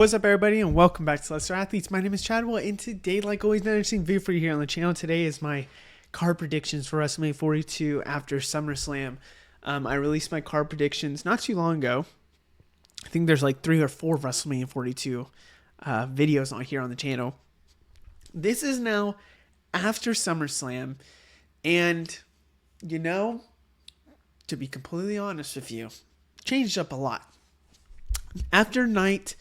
What's up, everybody, and welcome back to Lesser Athletes. My name is Chadwell, and today, like always, an interesting video for you here on the channel. Today is my card predictions for WrestleMania 42 after SummerSlam. I released my card predictions not too long ago. I think there's like 3 or 4 WrestleMania 42 videos on here on the channel. This is now after SummerSlam, and to be completely honest with you, changed up a lot. After night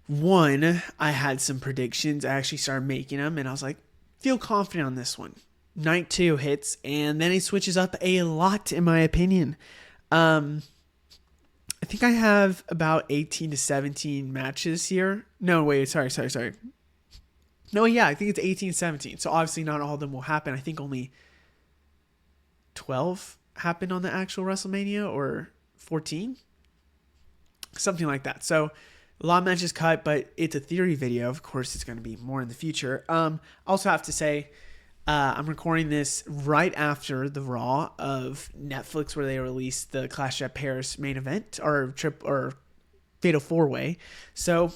1, I had some predictions. I actually started making them, and I was like, feel confident on this one. Night 2 hits, and then it switches up a lot, in my opinion. I think I have about 18 to 17 matches here. No, wait, sorry. No, yeah, I think it's 18, 17. So obviously not all of them will happen. I think only 12 happened on the actual WrestleMania, or 14? Something like that. So a lot of matches cut, but it's a theory video. Of course, it's going to be more in the future. Also have to say, I'm recording this right after the Raw of Netflix, where they released the Clash at Paris main event or Fatal 4-Way. So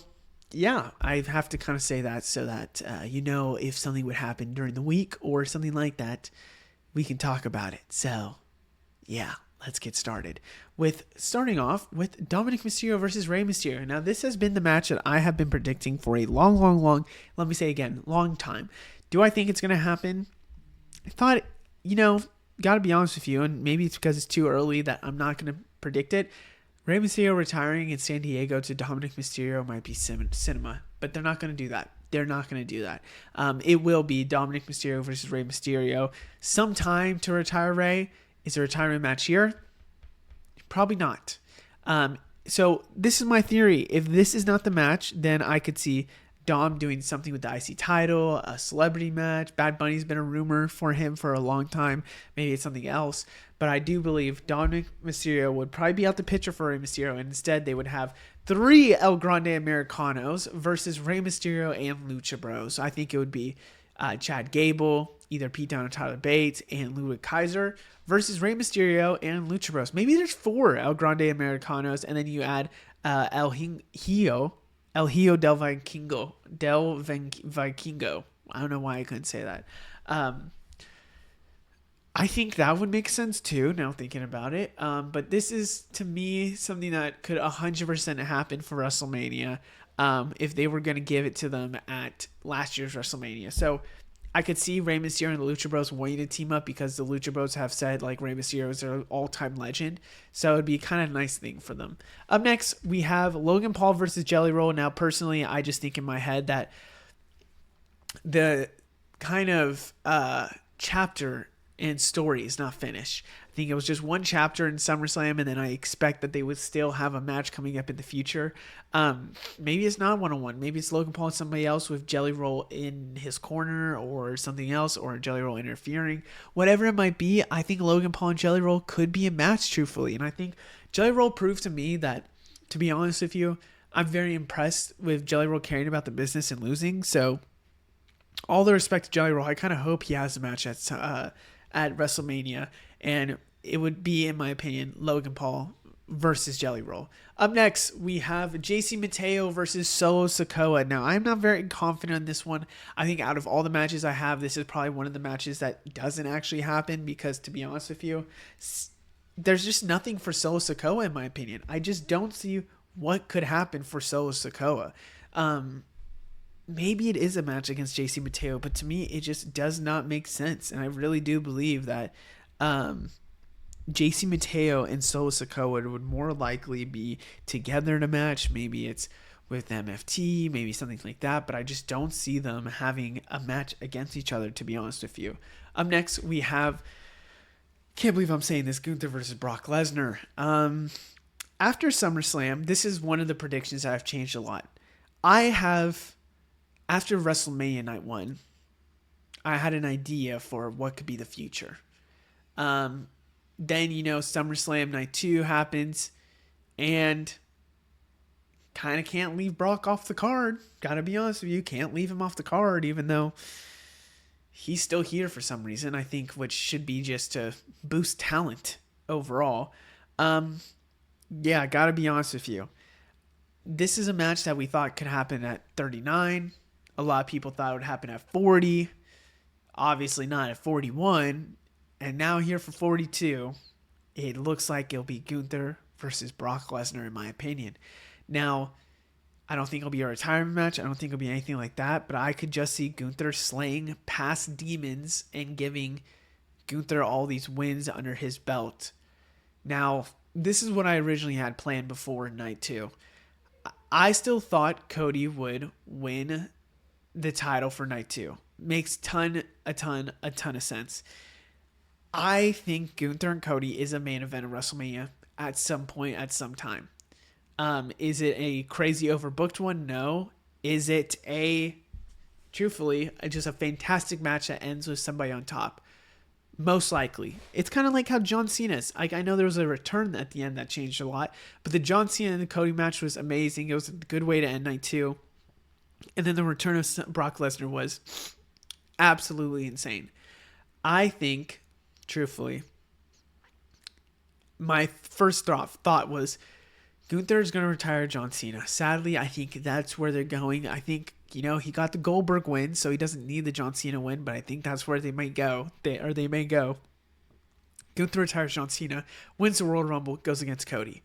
yeah, I have to kind of say that so that if something would happen during the week or something like that, we can talk about it. So yeah. Let's get started starting off with Dominic Mysterio versus Rey Mysterio. Now, this has been the match that I have been predicting for a long, let me say again, long time. Do I think it's going to happen? I thought, got to be honest with you, and maybe it's because it's too early that I'm not going to predict it. Rey Mysterio retiring in San Diego to Dominic Mysterio might be cinema, but they're not going to do that. They're not going to do that. It will be Dominic Mysterio versus Rey Mysterio. Sometime to retire Rey. Is a retirement match here? Probably not. So this is my theory. If this is not the match, then I could see Dom doing something with the IC title, a celebrity match. Bad Bunny's been a rumor for him for a long time. Maybe it's something else. But I do believe Dominic Mysterio would probably be out the picture for Rey Mysterio. And instead, they would have 3 El Grande Americanos versus Rey Mysterio and Lucha Bros. So I think it would be Chad Gable, either Pete Dunne or Tyler Bates, and Ludwig Kaiser versus Rey Mysterio and Lucha Bros. Maybe there's 4 El Grande Americanos, and then you add El Hijo del Vikingo. I don't know why I couldn't say that. I think that would make sense too, now thinking about it. But this is, to me, something that could 100% happen for WrestleMania if they were going to give it to them at last year's WrestleMania. So I could see Rey Mysterio and the Lucha Bros wanting to team up because the Lucha Bros have said like Rey Mysterio is their all-time legend. So it would be kind of a nice thing for them. Up next, we have Logan Paul versus Jelly Roll. Now, personally, I just think in my head that the kind of chapter and story is not finished. I think it was just one chapter in SummerSlam, and then I expect that they would still have a match coming up in the future. Maybe it's not one-on-one. Maybe it's Logan Paul and somebody else with Jelly Roll in his corner or something else, or Jelly Roll interfering. Whatever it might be, I think Logan Paul and Jelly Roll could be a match, truthfully. And I think Jelly Roll proved to me that, to be honest with you, I'm very impressed with Jelly Roll caring about the business and losing. So all the respect to Jelly Roll, I kind of hope he has a match at WrestleMania, and it would be, in my opinion, Logan Paul versus Jelly Roll. Up next, we have JC Mateo versus Solo Sikoa. Now, I'm not very confident on this one. I think out of all the matches I have, this is probably one of the matches that doesn't actually happen because, to be honest with you, there's just nothing for Solo Sikoa, in my opinion. I just don't see what could happen for Solo Sikoa. Maybe it is a match against JC Mateo, but to me, it just does not make sense. And I really do believe that JC Mateo and Solo Sikoa would more likely be together in a match. Maybe it's with MFT, maybe something like that, but I just don't see them having a match against each other, to be honest with you. Up next, we have, can't believe I'm saying this, Gunther versus Brock Lesnar. After SummerSlam, this is one of the predictions that I've changed a lot. After WrestleMania Night 1, I had an idea for what could be the future. Then, SummerSlam Night 2 happens, and kind of can't leave Brock off the card. Gotta be honest with you, can't leave him off the card, even though he's still here for some reason, I think, which should be just to boost talent overall. Gotta be honest with you. this is a match that we thought could happen at 39. A lot of people thought it would happen at 40. Obviously not at 41. And now here for 42, it looks like it'll be Gunther versus Brock Lesnar, in my opinion. Now, I don't think it'll be a retirement match. I don't think it'll be anything like that. But I could just see Gunther slaying past demons and giving Gunther all these wins under his belt. Now, this is what I originally had planned before night 2. I still thought Cody would win the title for night 2. Makes a ton of sense. I think Gunther and Cody is a main event of WrestleMania at some point, at some time. Is it a crazy overbooked one? No. Is it truthfully, just a fantastic match that ends with somebody on top? Most likely. It's kind of like how John Cena's. I know there was a return at the end that changed a lot, but the John Cena and the Cody match was amazing. It was a good way to end night 2. And then the return of Brock Lesnar was absolutely insane. I think, truthfully, my first thought was Gunther is going to retire John Cena. Sadly, I think that's where they're going. I think, he got the Goldberg win, so he doesn't need the John Cena win, but I think that's where they might go. They may go. Gunther retires John Cena, wins the Royal Rumble, goes against Cody.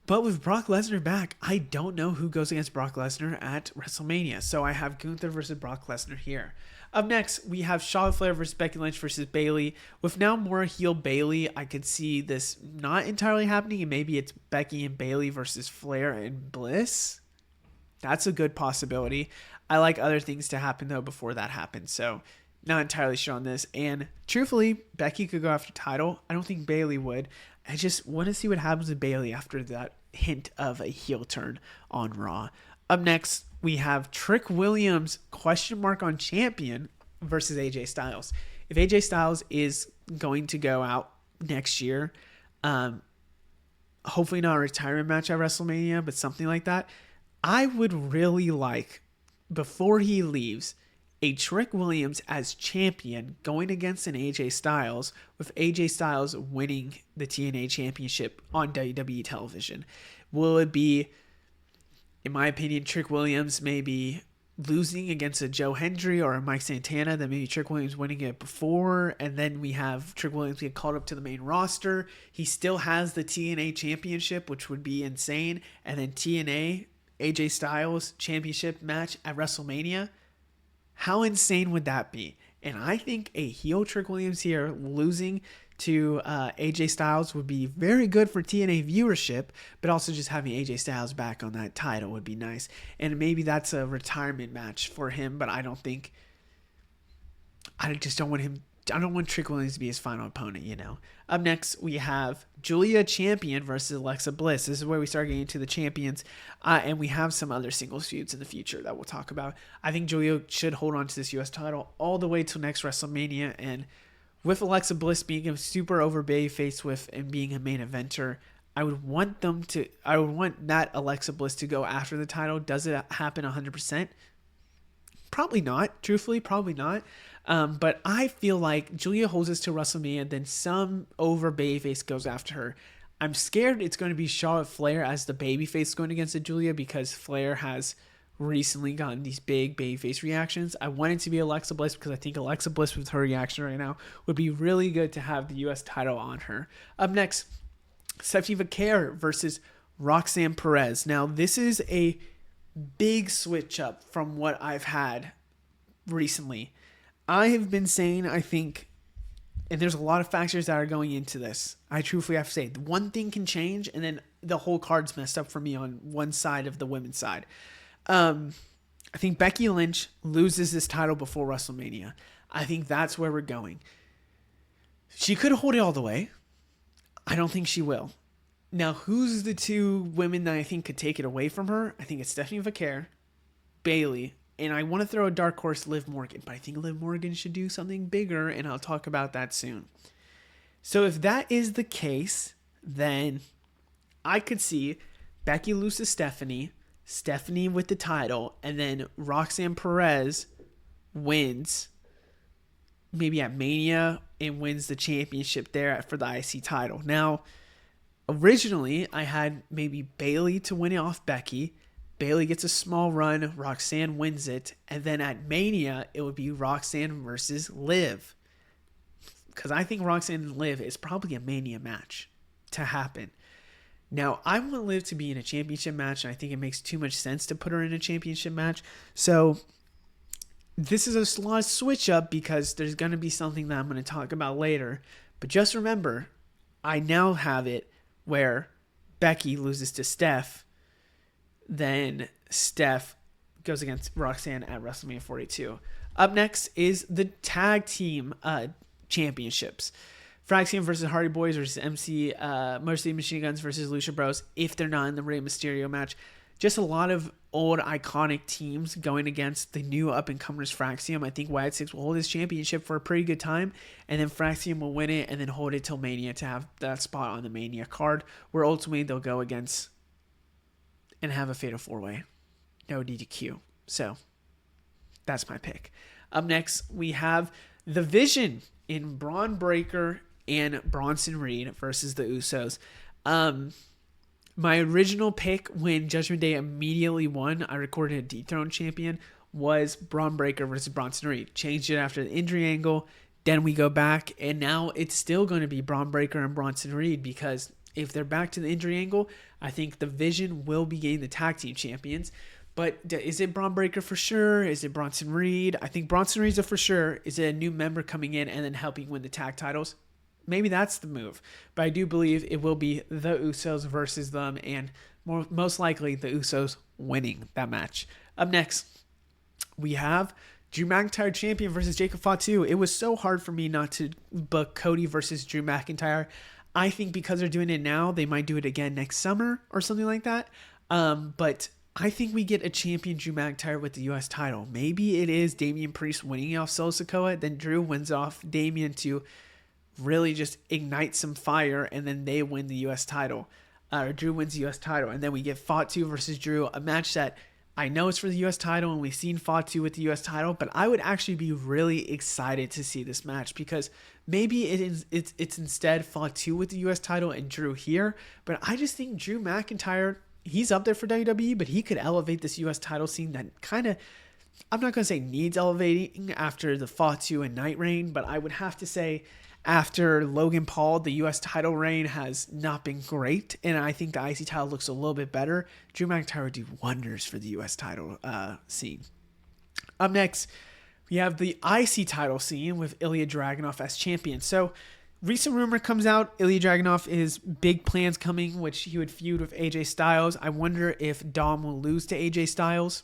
But with Brock Lesnar back, I don't know who goes against Brock Lesnar at WrestleMania. So I have Gunther versus Brock Lesnar here. Up next, we have Charlotte Flair versus Becky Lynch versus Bayley. With now more heel Bayley, I could see this not entirely happening, and maybe it's Becky and Bayley versus Flair and Bliss. That's a good possibility. I like other things to happen, though, before that happens. So not entirely sure on this. And truthfully, Becky could go after title. I don't think Bayley would. I just want to see what happens with Bayley after that hint of a heel turn on Raw. Up next, we have Trick Williams on champion versus AJ Styles. If AJ Styles is going to go out next year, hopefully not a retirement match at WrestleMania, but something like that, I would really like, before he leaves, a Trick Williams as champion going against an AJ Styles, with AJ Styles winning the TNA championship on WWE television. Will it be, in my opinion, Trick Williams maybe losing against a Joe Hendry or a Mike Santana, then maybe Trick Williams winning it before, and then we have Trick Williams get called up to the main roster. He still has the TNA championship, which would be insane, and then TNA AJ Styles championship match at WrestleMania. How insane would that be? And I think a heel Trick Williams here losing to AJ Styles would be very good for TNA viewership, but also just having AJ Styles back on that title would be nice. And maybe that's a retirement match for him, but I don't want Trick Williams to be his final opponent, Up next, we have Julia Champion versus Alexa Bliss. This is where we start getting into the champions, and we have some other singles feuds in the future that we'll talk about. I think Julia should hold on to this U.S. title all the way till next WrestleMania, and with Alexa Bliss being a super over babyface and being a main eventer, I would want that Alexa Bliss to go after the title. Does it happen 100%? Probably not. Truthfully, probably not. But I feel like Julia holds us to WrestleMania, then some over babyface goes after her. I'm scared it's going to be Charlotte Flair as the babyface going against Julia, because Flair has recently gotten these big babyface reactions. I want it to be Alexa Bliss because I think Alexa Bliss with her reaction right now would be really good to have the U.S. title on her. Up next, Stephanie Vaquer versus Roxanne Perez. Now, this is a big switch up from what I've had recently. I have been saying, I think, and there's a lot of factors that are going into this. I truthfully have to say, one thing can change, and then the whole card's messed up for me on one side of the women's side. I think Becky Lynch loses this title before WrestleMania. I think that's where we're going. She could hold it all the way. I don't think she will. Now, who's the two women that I think could take it away from her? I think it's Stephanie Vaquer, Bayley, and I want to throw a dark horse, Liv Morgan, but I think Liv Morgan should do something bigger, and I'll talk about that soon. So if that is the case, then I could see Becky loses Stephanie with the title, and then Roxanne Perez wins maybe at Mania and wins the championship there for the IC title. Now, Originally, I had maybe Bayley to win it off Becky. Bayley gets a small run, Roxanne wins it, and then at Mania, it would be Roxanne versus Liv. Because I think Roxanne and Liv is probably a Mania match to happen. Now, I want Liv to be in a championship match, and I think it makes too much sense to put her in a championship match. So, this is a lot of switch up because there's going to be something that I'm going to talk about later. But just remember, I now have it where Becky loses to Steph, then Steph goes against Roxanne at WrestleMania 42. Up next is the tag team championships. Fraxium versus Hardy Boys versus MC Mercy Machine Guns versus Lucha Bros if they're not in the Rey Mysterio match. Just a lot of old iconic teams going against the new up-and-comers Fraxium. I think Wyatt Six will hold his championship for a pretty good time, and then Fraxium will win it and then hold it till Mania to have that spot on the Mania card, where ultimately they'll go against and have a fatal four-way. No DDQ. So, that's my pick. Up next, we have The Vision in Braun Breaker and Bronson Reed versus the Usos. My original pick when Judgment Day immediately won, I recorded a dethroned champion, was Braun Breaker versus Bronson Reed. Changed it after the injury angle. Then we go back, and now it's still going to be Braun Breaker and Bronson Reed, because if they're back to the injury angle, I think the Vision will be getting the tag team champions. But is it Braun Breaker for sure? Is it Bronson Reed? I think Bronson Reed's a for sure. Is it a new member coming in and then helping win the tag titles? Maybe that's the move. But I do believe it will be the Usos versus them, and most likely the Usos winning that match. Up next, we have Drew McIntyre champion versus Jacob Fatu. It was so hard for me not to book Cody versus Drew McIntyre. I think because they're doing it now, they might do it again next summer or something like that. But I think we get a champion Drew McIntyre with the U.S. title. Maybe it is Damian Priest winning off Solo Sikoa, then Drew wins off Damian to really just ignite some fire, and then they win the U.S. title. Or Drew wins the U.S. title, and then we get Fatu versus Drew, a match that I know it's for the U.S. title, and we've seen Fatu with the U.S. title, but I would actually be really excited to see this match, because maybe it's instead Fatu with the U.S. title and Drew here, but I just think Drew McIntyre, he's up there for WWE, but he could elevate this U.S. title scene that kind of, I'm not going to say needs elevating after the Fatu and Night Reign, but I would have to say after Logan Paul, the U.S. title reign has not been great, and I think the IC title looks a little bit better. Drew McIntyre would do wonders for the U.S. title scene. Up next, we have the IC title scene with Ilya Dragunov as champion. So, recent rumor comes out, Ilya Dragunov is big plans coming, which he would feud with AJ Styles. I wonder if Dom will lose to AJ Styles,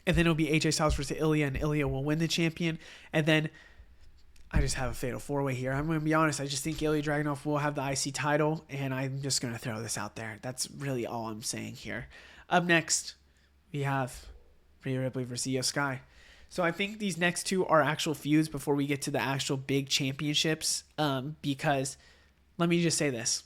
and then it'll be AJ Styles versus Ilya, and Ilya will win the champion, and then I just have a fatal four-way here. I'm going to be honest. I just think Ilya Dragunov will have the IC title, and I'm just going to throw this out there. That's really all I'm saying here. Up next, we have Rhea Ripley versus Io Sky. So I think these next two are actual feuds before we get to the actual big championships, because let me just say this.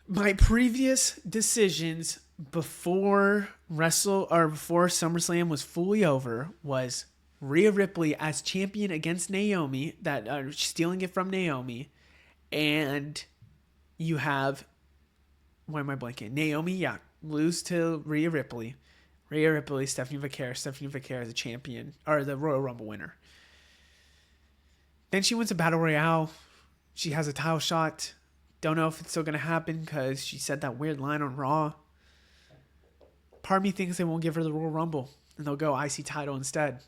My previous decisions before SummerSlam was fully over was Rhea Ripley as champion against Naomi, that stealing it from Naomi, and you have, why am I blanking? Naomi, lose to Rhea Ripley. Rhea Ripley, Stephanie Vaquer is the champion, or the Royal Rumble winner. Then she wins a Battle Royale. She has a title shot. Don't know if it's still going to happen because she said that weird line on Raw. Part of me thinks they won't give her the Royal Rumble, and they'll go IC title instead.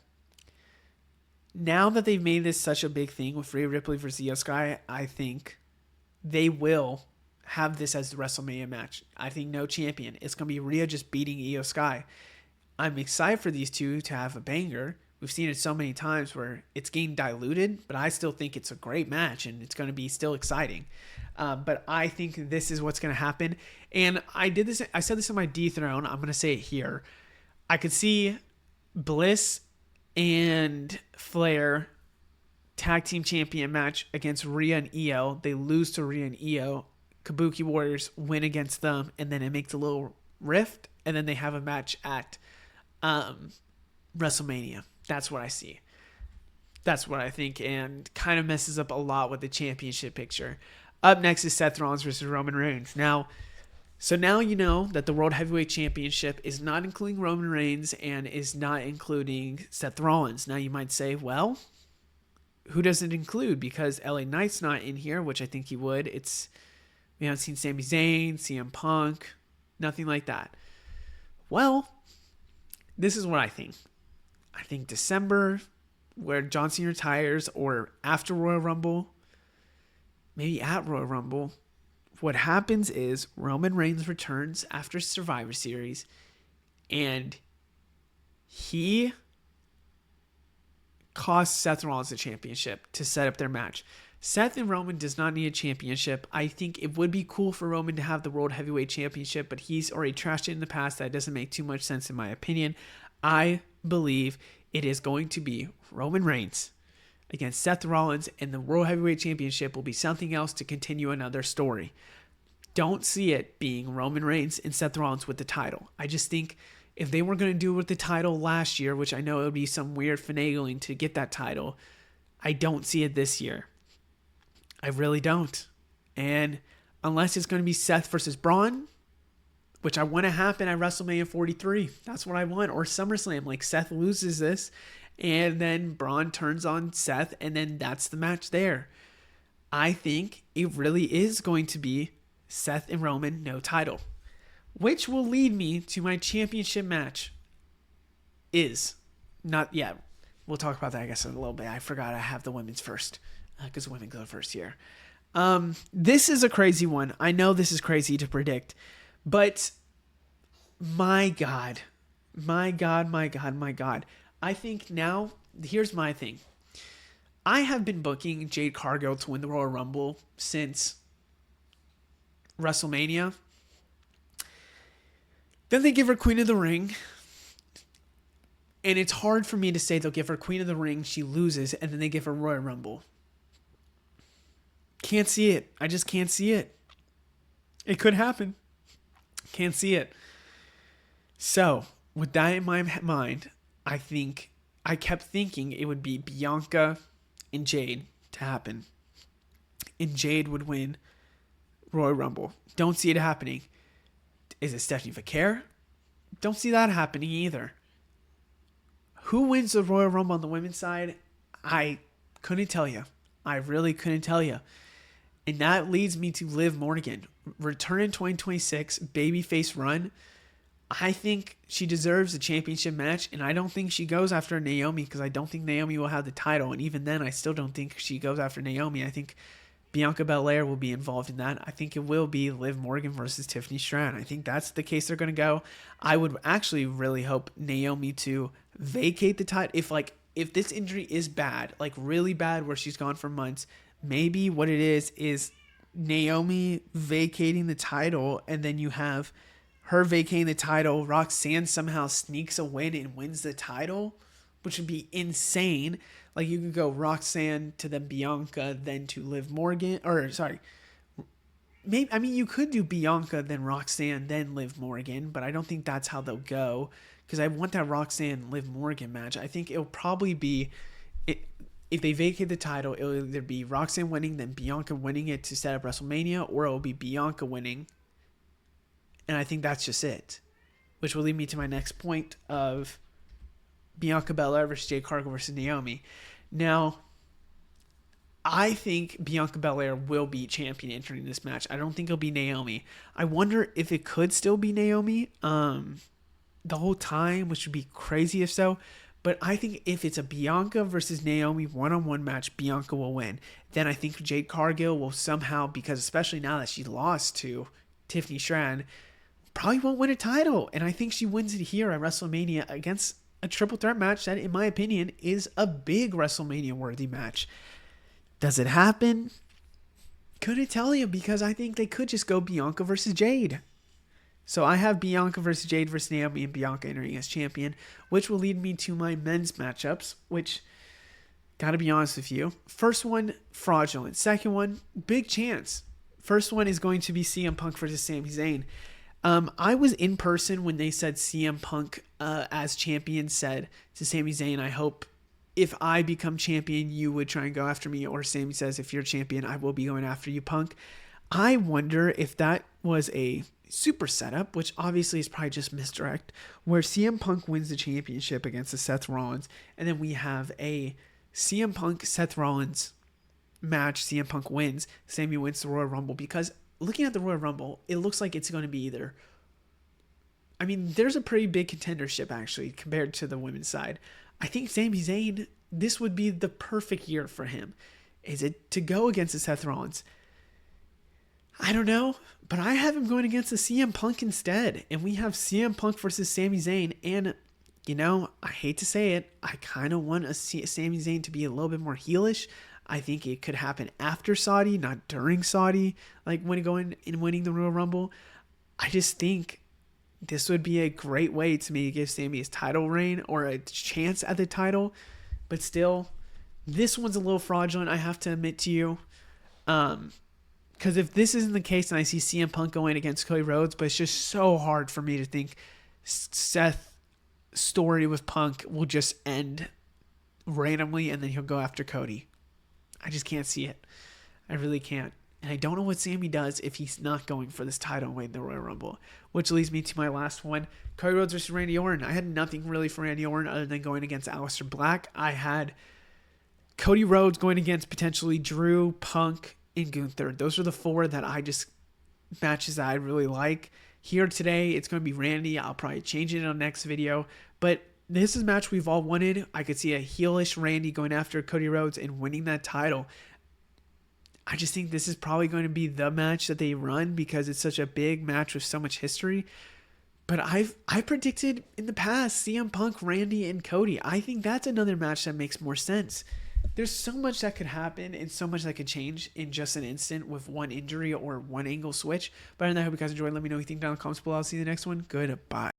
Now that they've made this such a big thing with Rhea Ripley versus Io Sky, I think they will have this as the WrestleMania match. I think no champion. It's going to be Rhea just beating Io Sky. I'm excited for these two to have a banger. We've seen it so many times where it's getting diluted, but I still think it's a great match and it's going to be still exciting. But I think this is what's going to happen. And I said this in my dethrone. I'm going to say it here. I could see Bliss and Flair tag team champion match against Rhea and Io. They lose to Rhea and Io. Kabuki Warriors win against them, and then it makes a little rift, and then they have a match at WrestleMania. That's what I see. That's what I think, and kind of messes up a lot with the championship picture. Up next is Seth Rollins versus Roman Reigns. Now you know that the World Heavyweight Championship is not including Roman Reigns and is not including Seth Rollins. Now you might say, well, who does it include? Because LA Knight's not in here, which I think he would. We haven't seen Sami Zayn, CM Punk, nothing like that. Well, this is what I think. I think December, where John Cena retires, or after Royal Rumble, maybe at Royal Rumble, what happens is Roman Reigns returns after Survivor Series, and he costs Seth Rollins the championship to set up their match. Seth and Roman does not need a championship. I think it would be cool for Roman to have the World Heavyweight Championship, but he's already trashed it in the past. That doesn't make too much sense in my opinion. I believe it is going to be Roman Reigns against Seth Rollins, and the World Heavyweight Championship will be something else to continue another story. Don't see it being Roman Reigns and Seth Rollins with the title. I just think if they were going to do it with the title last year, which I know it would be some weird finagling to get that title, I don't see it this year. I really don't. And unless it's going to be Seth versus Braun, which I want to happen at WrestleMania 43. That's what I want. Or SummerSlam. Like Seth loses this and then Braun turns on Seth and then that's the match there. I think it really is going to be Seth and Roman, no title. Which will lead me to my championship match we'll talk about that I guess in a little bit. I forgot I have the women's first. Because women go first here. This is a crazy one. I know this is crazy to predict. But my God. I think now, here's my thing. I have been booking Jade Cargill to win the Royal Rumble since WrestleMania. Then they give her Queen of the Ring. And it's hard for me to say they'll give her Queen of the Ring, she loses, and then they give her Royal Rumble. Can't see it. I just can't see it. It could happen. Can't see it. So, with that in my mind, I kept thinking it would be Bianca and Jade to happen. And Jade would win Royal Rumble. Don't see it happening. Is it Stephanie Vaquer? Don't see that happening either. Who wins the Royal Rumble on the women's side? I couldn't tell you. I really couldn't tell you. And that leads me to Liv Morgan. Return in 2026, babyface run. I think she deserves a championship match, and I don't think she goes after Naomi because I don't think Naomi will have the title. And even then, I still don't think she goes after Naomi. I think Bianca Belair will be involved in that. I think it will be Liv Morgan versus Tiffany Stratton. I think that's the case they're going to go. I would actually really hope Naomi to vacate the title. If this injury is bad, like really bad where she's gone for months, maybe what it is Naomi vacating the title, and then you have her vacating the title. Roxanne somehow sneaks a win and wins the title, which would be insane. Like you could go Roxanne to then Bianca, then to Liv Morgan, you could do Bianca, then Roxanne, then Liv Morgan, but I don't think that's how they'll go because I want that Roxanne Liv Morgan match. I think it'll probably be if they vacate the title, it'll either be Roxanne winning, then Bianca winning it to set up WrestleMania, or it'll be Bianca winning. And I think that's just it. Which will lead me to my next point of Bianca Belair versus Jade Cargill versus Naomi. Now, I think Bianca Belair will be champion entering this match. I don't think it'll be Naomi. I wonder if it could still be Naomi the whole time, which would be crazy if so. But I think if it's a Bianca versus Naomi one-on-one match, Bianca will win. Then I think Jade Cargill will somehow, because especially now that she lost to Tiffany Stratton, probably won't win a title. And I think she wins it here at WrestleMania against a triple threat match that, in my opinion, is a big WrestleMania-worthy match. Does it happen? Couldn't tell you, because I think they could just go Bianca versus Jade. So I have Bianca versus Jade versus Naomi and Bianca entering as champion, which will lead me to my men's matchups, which, gotta be honest with you, first one, fraudulent. Second one, big chance. First one is going to be CM Punk versus Sami Zayn. I was in person when they said CM Punk as champion said to Sami Zayn, I hope if I become champion, you would try and go after me, or Sammy says, if you're champion, I will be going after you, Punk. I wonder if that was a super setup, which obviously is probably just misdirect, where CM Punk wins the championship against the Seth Rollins, and then we have a CM Punk Seth Rollins match. CM Punk wins, Sammy wins the Royal Rumble, because looking at the Royal Rumble, it looks like it's going to be either, I mean, there's a pretty big contendership actually compared to the women's side. I think Sami Zayn, this would be the perfect year for him. Is it to go against the Seth Rollins? I don't know, but I have him going against the CM Punk instead. And we have CM Punk versus Sami Zayn. And, you know, I hate to say it, I kind of want Sami Zayn to be a little bit more heelish. I think it could happen after Saudi, not during Saudi, like when going and winning the Royal Rumble. I just think this would be a great way to maybe give Sami his title reign or a chance at the title. But still, this one's a little fraudulent, I have to admit to you. Because if this isn't the case, and I see CM Punk going against Cody Rhodes, but it's just so hard for me to think Seth's story with Punk will just end randomly and then he'll go after Cody. I just can't see it. I really can't. And I don't know what Sami does if he's not going for this title and winning the Royal Rumble. Which leads me to my last one. Cody Rhodes versus Randy Orton. I had nothing really for Randy Orton other than going against Aleister Black. I had Cody Rhodes going against potentially Drew, Punk, and Gunther. Those are the four that I just matches that I really like. Here today, it's going to be Randy. I'll probably change it in the next video. But this is a match we've all wanted. I could see a heelish Randy going after Cody Rhodes and winning that title. I just think this is probably going to be the match that they run because it's such a big match with so much history. But I predicted in the past CM Punk, Randy, and Cody. I think that's another match that makes more sense. There's so much that could happen and so much that could change in just an instant with one injury or one angle switch. But I hope you guys enjoyed. Let me know what you think down in the comments below. I'll see you in the next one. Goodbye.